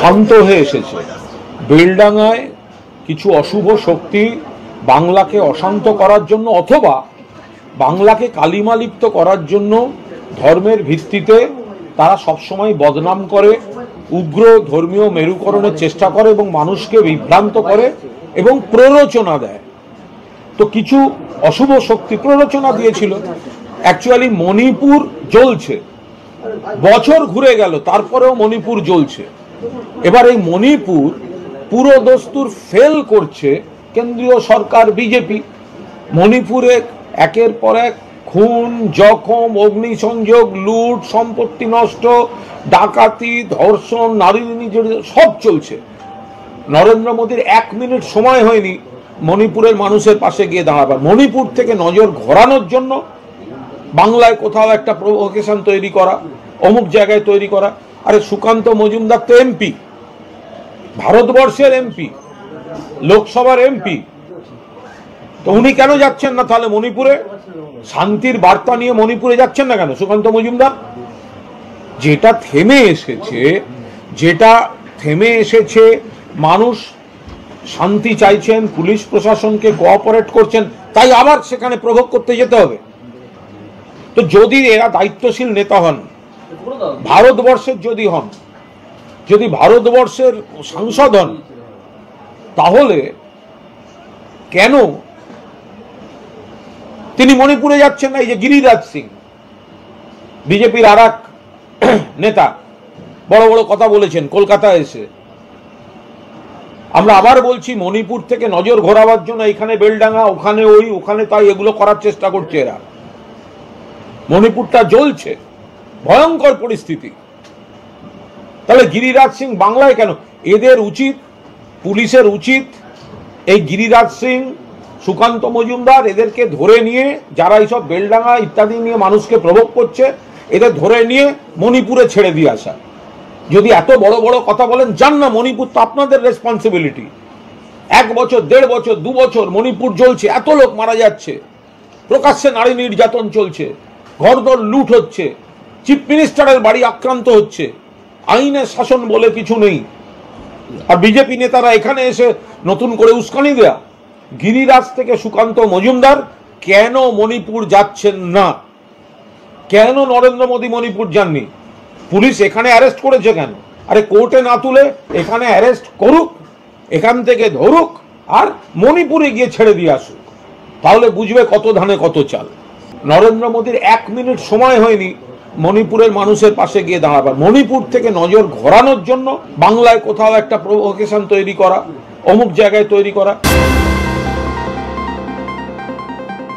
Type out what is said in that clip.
শান্ত হয়ে এসেছে। বেলডাঙায় কিছু অশুভ শক্তি বাংলাকে অশান্ত করার জন্য অথবা বাংলাকে কালিমালিপ্ত করার জন্য ধর্মের ভিত্তিতে তারা সবসময় বদনাম করে, উগ্র ধর্মীয় মেরুকরণের চেষ্টা করে এবং মানুষকে বিভ্রান্ত করে এবং প্ররোচনা দেয়। তো কিছু অশুভ শক্তি প্ররোচনা দিয়েছিল। অ্যাকচুয়ালি মণিপুর জ্বলছে, বছর ঘুরে গেল তারপরেও মণিপুর জ্বলছে। এবার এই মণিপুর পুরো দস্তুর ফেল করছে কেন্দ্রীয় সরকার বিজেপি। মণিপুরে একের পর এক খুন, জখম, অগ্নিসংযোগ, লুট, সম্পত্তি নষ্ট, ডাকাতি, ধর্ষণ, নারী নির্যাতন সব চলছে। নরেন্দ্র মোদীর 1 মিনিট সময় হয়নি মণিপুরের মানুষের পাশে গিয়ে দাঁড়াবার। মণিপুর থেকে নজর ঘোরানোর জন্য বাংলায় কোথাও একটা প্রভোকেশন তৈরি করা, অমুক জায়গায় তৈরি করা। আরে সুকান্ত মজুমদার তো এমপি, ভারতবর্ষের এমপি, লোকসভার এমপি, তো উনি কেন যাচ্ছেন না তাহলে মণিপুরে? শান্তির বার্তা নিয়ে মণিপুরে যাচ্ছেন না কেন সুকান্ত মজুমদার? যেটা থেমে এসেছে, মানুষ শান্তি চাইছেন, পুলিশ প্রশাসনকে কোঅপারেট করছেন, তাই আবার সেখানে প্রভোগ করতে যেতে হবে। তো যদি এরা দায়িত্বশীল নেতা হন, ভারতবর্ষের যদি ভারতবর্ষের সাংসদ হন, তাহলে কেন তিনি মণিপুরে যাচ্ছেন না? এই যে গিরিরাজ সিং, বিজেপির আর এক নেতা, বড় বড় কথা বলেছেন কলকাতায় এসে। আমরা আবার বলছি, মণিপুর থেকে নজর ঘোরাবার জন্য এখানে বেলডাঙ্গা, ওখানে তাই এগুলো করার চেষ্টা করছে এরা। মণিপুরটা জ্বলছে, ভয়ঙ্কর পরিস্থিতি। তাহলে গিরিরাজ সিং বাংলায় কেন? এদের উচিত, পুলিশের উচিত এই গিরিরাজ সিং, সুকান্ত মজুমদার, এদেরকে ধরে নিয়ে, যারা এইসব বেলডাঙ্গা ইত্যাদি নিয়ে মানুষকে প্রভোগ করছে, এদের ধরে নিয়ে মণিপুরে ছেড়ে দিয়ে আসা। যদি এত বড় বড় কথা বলেন, যান না মণিপুর, তো আপনাদের রেসপন্সিবিলিটি। 1 বছর, 1.5 বছর, 2 বছর মণিপুর জ্বলছে, এত লোক মারা যাচ্ছে, প্রকাশ্যে নারী নির্যাতন চলছে, ঘরদোর লুট হচ্ছে, চিফ মিনিস্টারের বাড়ি আক্রান্ত হচ্ছে, আইনের শাসন বলে কিছু নেই। আর বিজেপি নেতারা এখানে এসে নতুন করে উস্কানি দেয়া। গিরিরাজ থেকে সুকান্ত মজুমদার কেন মণিপুর যাচ্ছেন না? কেন নরেন্দ্র মোদী মণিপুর যাননি? পুলিশ এখানে অ্যারেস্ট করেছে কেন? আরে কোর্টে না তুলে এখানে অ্যারেস্ট করুক, এখান থেকে ধরুক, আর মণিপুরে গিয়ে ছেড়ে দিয়ে আসুক, তাহলে বুঝবে কত ধানে কত চাল। নরেন্দ্র মোদীর 1 মিনিট সময় হয়নি মণিপুরের মানুষের পাশে গিয়ে দাঁড়াবার। মণিপুর থেকে নজর ঘোরানোর জন্য বাংলায় কোথাও একটা প্রভোকেশন তৈরি করা, অমুক জায়গায় তৈরি করা।